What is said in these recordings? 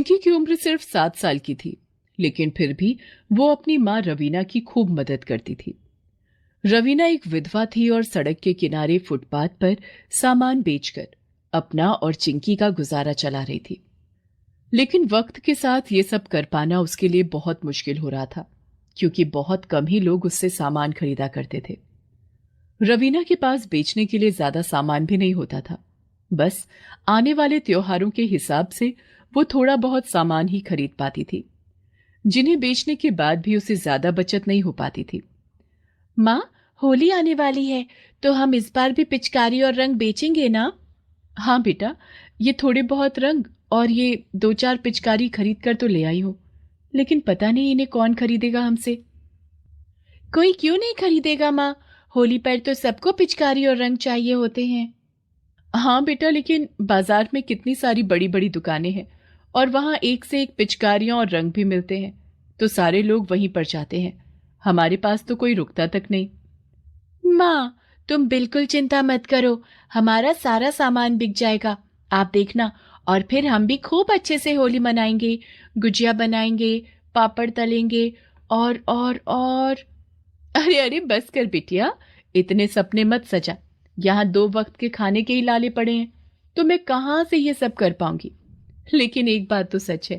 चिंकी की उम्र सिर्फ 7 साल की थी, लेकिन फिर भी वो अपनी माँ रवीना की खूब मदद करती थी। रवीना एक विधवा थी और सड़क के किनारे फुटपाथ पर सामान बेचकर अपना और चिंकी का गुजारा चला रही थी। लेकिन वक्त के साथ ये सब कर पाना उसके लिए बहुत मुश्किल हो रहा था, क्योंकि बहुत कम ही लोग उससे सामान खरीदा करते थे। रवीना के पास बेचने के लिए ज्यादा सामान भी नहीं होता था। बस आने वाले त्योहारों के हिसाब से वो थोड़ा बहुत सामान ही खरीद पाती थी, जिन्हें बेचने के बाद भी उसे ज्यादा बचत नहीं हो पाती थी। माँ, होली आने वाली है, तो हम इस बार भी पिचकारी और रंग बेचेंगे ना? हाँ बेटा, ये थोड़े बहुत रंग और ये 2-4 पिचकारी खरीद कर तो ले आई हूं, लेकिन पता नहीं इन्हें कौन खरीदेगा हमसे। कोई क्यों नहीं खरीदेगा माँ? होली पर तो सबको पिचकारी और रंग चाहिए होते हैं। हाँ बेटा, लेकिन बाजार में कितनी सारी बड़ी बड़ी दुकानें हैं और वहां एक से एक पिचकारियां और रंग भी मिलते हैं, तो सारे लोग वहीं पर जाते हैं। हमारे पास तो कोई रुकता तक नहीं। माँ, तुम बिल्कुल चिंता मत करो, हमारा सारा सामान बिक जाएगा। आप देखना, और फिर हम भी खूब अच्छे से होली मनाएंगे, गुजिया बनाएंगे, पापड़ तलेंगे और अरे अरे बस कर बिटिया, इतने सपने मत सजा। यहाँ 2 वक्त के खाने के ही लाले पड़े हैं, तो मैं कहाँ से ये सब कर पाऊंगी। लेकिन एक बात तो सच है,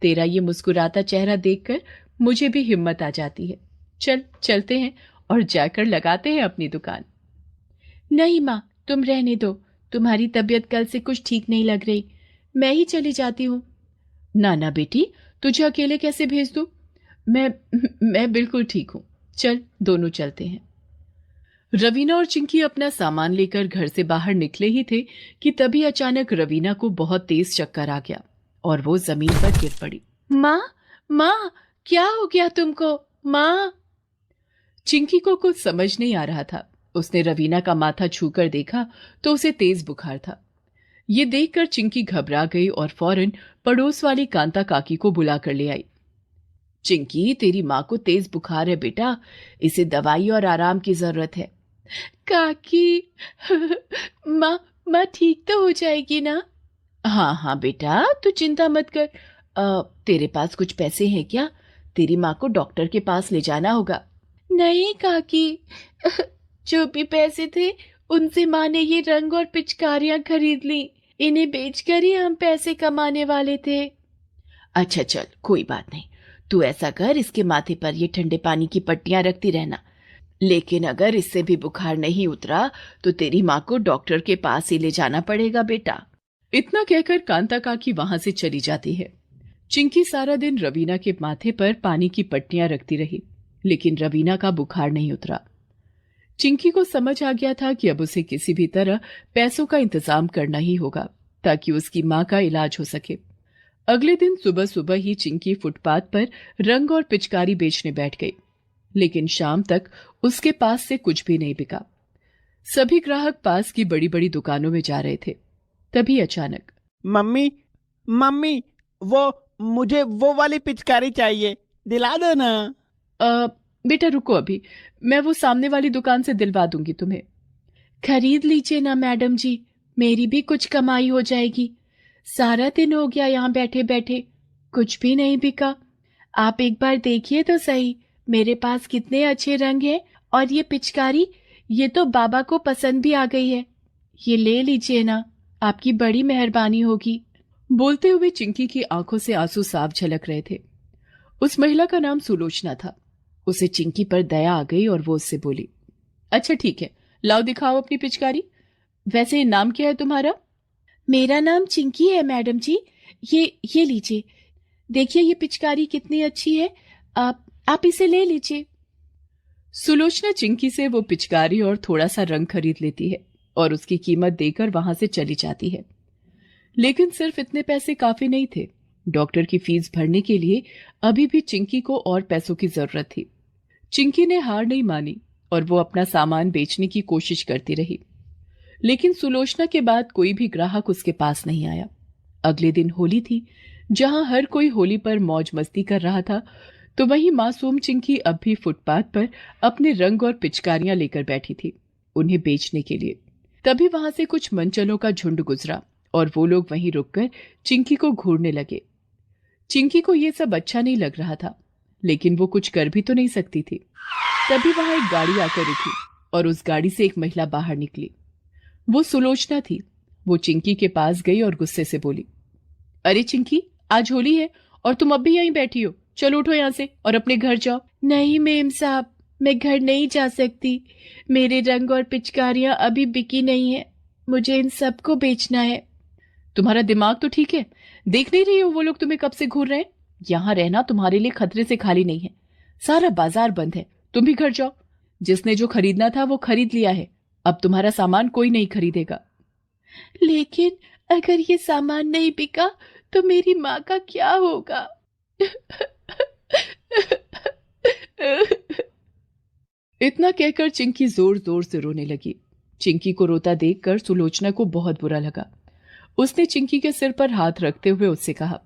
तेरा ये मुस्कुराता चेहरा देखकर मुझे भी हिम्मत आ जाती है। चल चलते हैं और जाकर लगाते हैं अपनी दुकान। नहीं माँ, तुम रहने दो, तुम्हारी तबीयत कल से कुछ ठीक नहीं लग रही, मैं ही चली जाती हूँ। ना ना बेटी, तुझे अकेले कैसे भेज दूँ? मैं मैं बिल्कुल ठीक हूँ। चल, दोनों चलते हैं। रवीना और चिंकी अपना सामान लेकर घर से बाहर निकले ही थे कि तभी अचानक रवीना को बहुत तेज चक्कर आ गया और वो जमीन पर गिर पड़ी। माँ, माँ, क्या हो गया तुमको? माँ। चिंकी को कुछ समझ नहीं आ रहा था। उसने रवीना का माथा छूकर देखा तो उसे तेज बुखार था। ये देखकर चिंकी घबरा गई और फौरन पड़ोस वाली कांता काकी को बुलाकर ले आई। चिंकी, तेरी माँ को तेज बुखार है बेटा, इसे दवाई और आराम की जरूरत है। काकी, माँ, माँ ठीक तो हो जाएगी ना? हाँ हाँ बेटा, तू चिंता मत कर। तेरे पास कुछ पैसे हैं क्या? तेरी माँ को डॉक्टर के पास ले जाना होगा। नहीं काकी, जो भी पैसे थे उनसे माँ ने ये रंग और पिचकारियां खरीद ली। इन्हें बेचकर ही हम पैसे कमाने वाले थे। अच्छा चल, कोई बात नहीं। तू ऐसा कर, इसके माथे पर ये ठंडे पानी की पट्टियां रखती रहना। लेकिन अगर इससे भी बुखार नहीं उतरा तो तेरी माँ को डॉक्टर के पास ही ले जाना पड़ेगा बेटा। इतना कहकर कांता काकी वहां से चली जाती है। चिंकी सारा दिन रवीना के माथे पर पानी की पट्टियां रखती रही, लेकिन रवीना का बुखार नहीं उतरा। चिंकी को समझ आ गया था कि अब उसे किसी भी तरह पैसों का इंतजाम करना ही होगा ताकि उसकी माँ का इलाज हो सके। अगले दिन सुबह सुबह ही चिंकी फुटपाथ पर रंग और पिचकारी बेचने बैठ गई, लेकिन शाम तक उसके पास से कुछ भी नहीं बिका। सभी ग्राहक पास की बड़ी बड़ी दुकानों में जा रहे थे। तभी अचानक, मम्मी, मम्मी, वो मुझे वो वाली पिचकारी चाहिए, दिला दो ना। अ, बेटा रुको अभी, मैं वो सामने वाली दुकान से दिलवा दूंगी तुम्हें। खरीद लीजिए ना मैडम जी, मेरी भी कुछ कमाई हो जाएगी। सारा दिन हो गया यहाँ बैठे बैठे, कुछ भी नहीं बिका। आप एक बार देखिए तो सही, मेरे पास कितने अच्छे रंग हैं, और ये पिचकारी, ये तो बाबा को पसंद भी आ गई है। ये ले लीजिए ना, आपकी बड़ी मेहरबानी होगी। बोलते हुए चिंकी की आंखों से आंसू साफ झलक रहे थे। उस महिला का नाम सुलोचना था। उसे चिंकी पर दया आ गई और वो उससे बोली, अच्छा ठीक है, लाओ दिखाओ अपनी पिचकारी। वैसे नाम क्या है तुम्हारा? मेरा नाम चिंकी है मैडम जी। ये लीजिए, देखिए ये पिचकारी कितनी अच्छी है। आप इसे ले लीजिए। सुलोचना चिंकी से वो पिचकारी और थोड़ा सा रंग खरीद लेती है और उसकी कीमत देकर वहां से चली जाती है। लेकिन सिर्फ इतने पैसे काफी नहीं थे। डॉक्टर की फीस भरने के लिए अभी भी चिंकी को और पैसों की जरूरत थी। चिंकी ने हार नहीं मानी और वो अपना सामान बेचने की कोशिश करती रही, लेकिन सुलोचना के बाद कोई भी ग्राहक उसके पास नहीं आया। अगले दिन होली थी। जहां हर कोई होली पर मौज मस्ती कर रहा था, तो वहीं मासूम चिंकी अब भी फुटपाथ पर अपने रंग और पिचकारियां लेकर बैठी थी, उन्हें बेचने के लिए। तभी वहां से कुछ मनचलों का झुंड गुजरा और वो लोग वहीं रुककर चिंकी को घूरने लगे। चिंकी को ये सब अच्छा नहीं लग रहा था, लेकिन वो कुछ कर भी तो नहीं सकती थी। तभी वहां एक गाड़ी आकर रुकी और उस गाड़ी से एक महिला बाहर निकली। वो सुलोचना थी। वो चिंकी के पास गई और गुस्से से बोली, अरे चिंकी, आज होली है और तुम अब भी यहीं बैठी हो। चलो उठो यहाँ से और अपने घर जाओ। नहीं मेम साहब, मैं घर नहीं जा सकती। मेरे रंग और पिचकारियां अभी बिकी नहीं है। मुझे इन सबको बेचना है। तुम्हारा दिमाग तो ठीक है? देख नहीं रही हो वो लोग तुम्हें कब से घूर रहे हैं? यहाँ रहना तुम्हारे लिए खतरे से खाली नहीं है। सारा बाजार बंद है। तुम भी घर जाओ। जिसने जो खरीदना था वो खरीद लिया है। अब तुम्हारा सामान कोई नहीं खरीदेगा। लेकिन अगर ये सामान नहीं बिका तो मेरी माँ का क्या होगा? इतना कहकर चिंकी जोर जोर से रोने लगी। चिंकी को रोता देखकर सुलोचना को बहुत बुरा लगा। उसने चिंकी के सिर पर हाथ रखते हुए उससे कहा,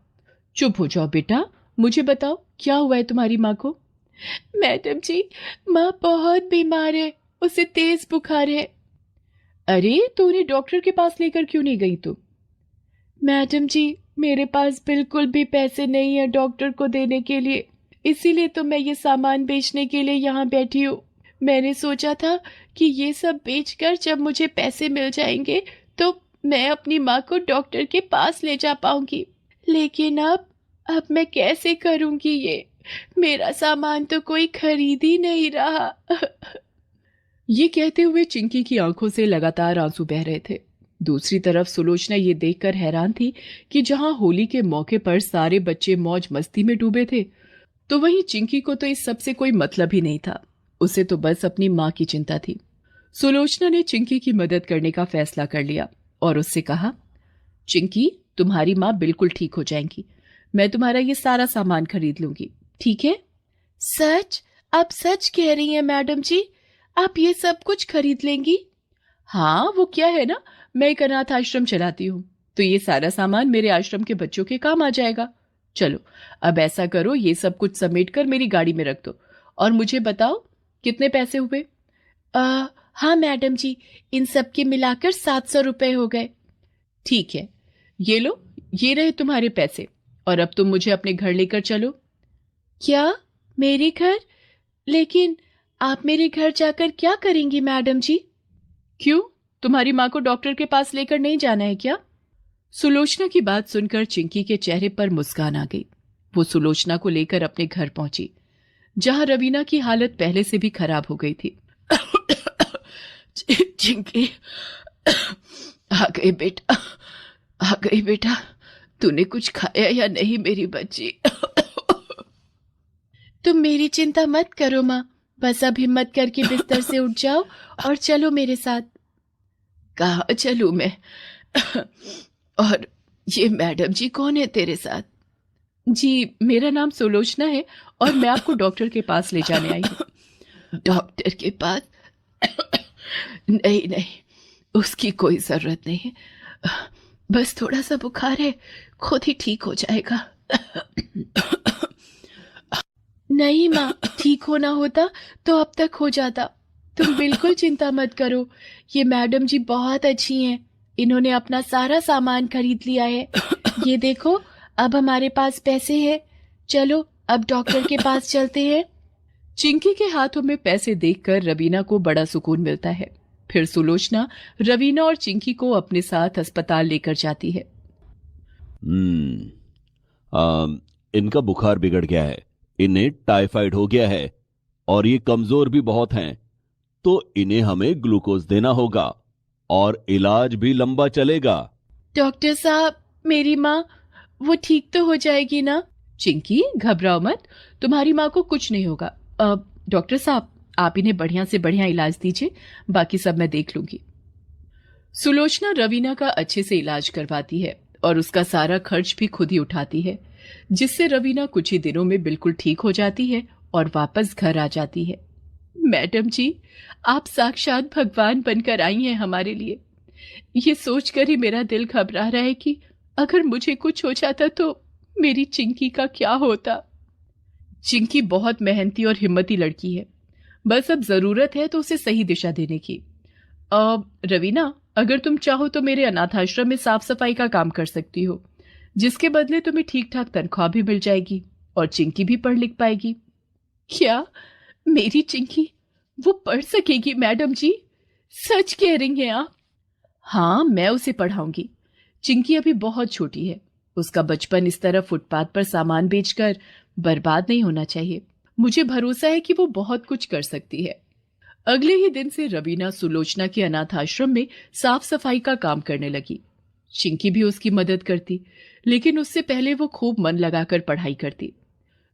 चुप हो जाओ बेटा, मुझे बताओ क्या हुआ है तुम्हारी माँ को? मैडम जी, माँ बहुत बीमार है। उसे तेज बुखार है। अरे तो उन्हें डॉक्टर के पास लेकर क्यों नहीं गई तुम? मैडम जी, मेरे पास बिल्कुल भी पैसे नहीं है डॉक्टर को देने के लिए। इसीलिए तो मैं ये सामान बेचने के लिए यहाँ बैठी हूँ। मैंने सोचा था कि ये सब बेचकर जब मुझे पैसे मिल जाएंगे तो मैं अपनी माँ को डॉक्टर के पास ले जा पाऊंगी। लेकिन अब मैं कैसे करूंगी ये? मेरा सामान तो कोई खरीद ही नहीं रहा। ये कहते हुए चिंकी की आंखों से लगातार आंसू बह रहे थे। दूसरी तरफ सुलोचना ये देखकर हैरान थी कि जहां होली के मौके पर सारे बच्चे मौज मस्ती में डूबे थे, तो वहीं चिंकी को तो इस सब से कोई मतलब ही नहीं था। उसे तो बस अपनी माँ की चिंता थी। सुलोचना ने चिंकी की मदद करने का फैसला कर लिया और उससे कहा, चिंकी, तुम्हारी माँ बिल्कुल ठीक हो जाएंगी। मैं तुम्हारा ये सारा सामान खरीद लूंगी, ठीक है? सच? आप सच कह रही हैं मैडम जी? आप ये सब कुछ खरीद लेंगी? हाँ, वो क्या है ना, मैं एक अनाथ आश्रम चलाती हूँ, तो ये सारा सामान मेरे आश्रम के बच्चों के काम आ जाएगा। चलो, अब ऐसा करो, ये सब कुछ समेट कर मेरी गाड़ी में रख दो और मुझे बताओ कितने पैसे हुए? हाँ मैडम जी, इन सब के मिलाकर 700 रुपए हो गए। ठीक है, ये लो, ये रहे तुम्हारे पैसे और अब तुम मुझे अपने घर लेकर चलो। क्या? मेरे घर? लेकिन आप मेरे घर जाकर क्या करेंगी मैडम जी? क्यों, तुम्हारी माँ को डॉक्टर के पास लेकर नहीं जाना है क्या? सुलोचना की बात सुनकर चिंकी के चेहरे पर मुस्कान आ गई। वो सुलोचना को लेकर अपने घर पहुंची, जहां रवीना की हालत पहले से भी खराब हो गई थी। चिंकी, आ गई बेटा, आ गई बेटा। तूने कुछ खाया या नहीं मेरी बच्ची? तुम मेरी चिंता मत करो माँ, बस अब हिम्मत करके बिस्तर से उठ जाओ और चलो मेरे साथ। कहाँ चलूं मैं? और ये मैडम जी कौन है तेरे साथ? जी, मेरा नाम सुलोचना है और मैं आपको डॉक्टर के पास ले जाने आई हूँ। डॉक्टर के पास? नहीं नहीं, उसकी कोई जरूरत नहीं है। बस थोड़ा सा बुखार है, खुद ही ठीक हो जाएगा। नहीं माँ, ठीक होना होता तो अब तक हो जाता। तुम बिल्कुल चिंता मत करो। ये मैडम जी बहुत अच्छी हैं। इन्होंने अपना सारा सामान खरीद लिया है। ये देखो, अब हमारे पास पैसे हैं। चलो अब डॉक्टर के पास चलते हैं। चिंकी के हाथों में पैसे देखकर रवीना को बड़ा सुकून मिलता है। फिर सुलोचना रवीना और चिंकी को अपने साथ अस्पताल लेकर जाती है। इनका बुखार बिगड़ गया है, इन्हें टाइफाइड हो गया है और ये कमजोर भी बहुत हैं, तो इन्हें हमें ग्लूकोज देना होगा और इलाज भी लंबा चलेगा। डॉक्टर साहब, मेरी माँ, वो ठीक तो हो जाएगी ना? चिंकी, घबराओ मत, तुम्हारी माँ को कुछ नहीं होगा। डॉक्टर साहब, आप इन्हें बढ़िया से बढ़िया इलाज दीजिए, बाकी सब मैं देख लूंगी। सुलोचना रवीना का अच्छे से इलाज करवाती है और उसका सारा खर्च भी खुद ही उठाती है, जिससे रवीना कुछ ही दिनों में बिल्कुल ठीक हो जाती है और वापस घर आ जाती है। मैडम जी, आप साक्षात भगवान बनकर आई हैं हमारे लिए। ये सोचकर ही मेरा दिल घबरा रहा है कि अगर मुझे कुछ हो जाता तो मेरी चिंकी का क्या होता। चिंकी बहुत मेहनती और हिम्मती लड़की है, बस अब जरूरत है तो उसे सही दिशा देने की। रवीना, अगर तुम चाहो तो मेरे अनाथ आश्रम में साफ सफाई का काम कर सकती हो। जिसके बदले तुम्हें ठीक ठाक तनख्वाह भी मिल जाएगी और चिंकी भी पढ़ लिख पाएगी। क्या मेरी चिंकी वो पढ़ सकेगी मैडम जी? सच कह रही हैं आप? हाँ, मैं उसे पढ़ाऊंगी। चिंकी अभी बहुत छोटी है, उसका बचपन इस तरह फुटपाथ पर सामान बेचकर बर्बाद नहीं होना चाहिए। मुझे भरोसा है कि वो बहुत कुछ कर सकती है। अगले ही दिन से रवीना सुलोचना के अनाथ आश्रम में साफ सफाई का काम करने लगी। चिंकी भी उसकी मदद करती, लेकिन उससे पहले वो खूब मन लगाकर पढ़ाई करती।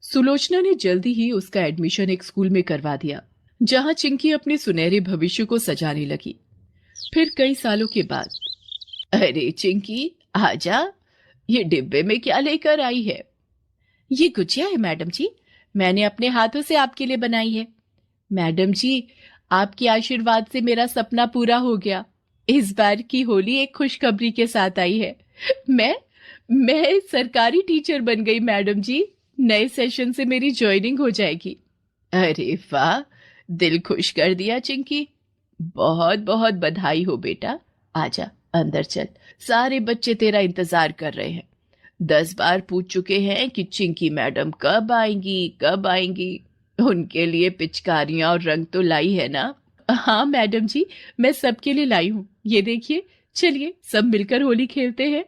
सुलोचना ने जल्दी ही उसका एडमिशन एक स्कूल में करवा दिया, जहां चिंकी अपने सुनहरे भविष्य को सजाने लगी। फिर कई सालों के बाद, अरे चिंकी आजा, ये डिब्बे में क्या लेकर आई है? ये गुजिया है मैडम जी, मैंने अपने हाथों से आपके लिए बनाई है। मैडम जी, आपके आशीर्वाद से मेरा सपना पूरा हो गया। इस बार की होली एक खुशखबरी के साथ आई है। मैं मैं सरकारी टीचर बन गई मैडम जी। नए सेशन से मेरी ज्वाइनिंग हो जाएगी। अरे वाह, दिल खुश कर दिया चिंकी। बहुत बहुत बधाई हो बेटा। आजा अंदर चल, सारे बच्चे तेरा इंतजार कर रहे हैं। 10 बार पूछ चुके हैं कि चिंकी मैडम कब आएंगी कब आएंगी। उनके लिए पिचकारियां और रंग तो लाई है ना? हाँ मैडम जी, मैं सबके लिए लाई हूँ। ये देखिए, चलिए सब मिलकर होली खेलते हैं।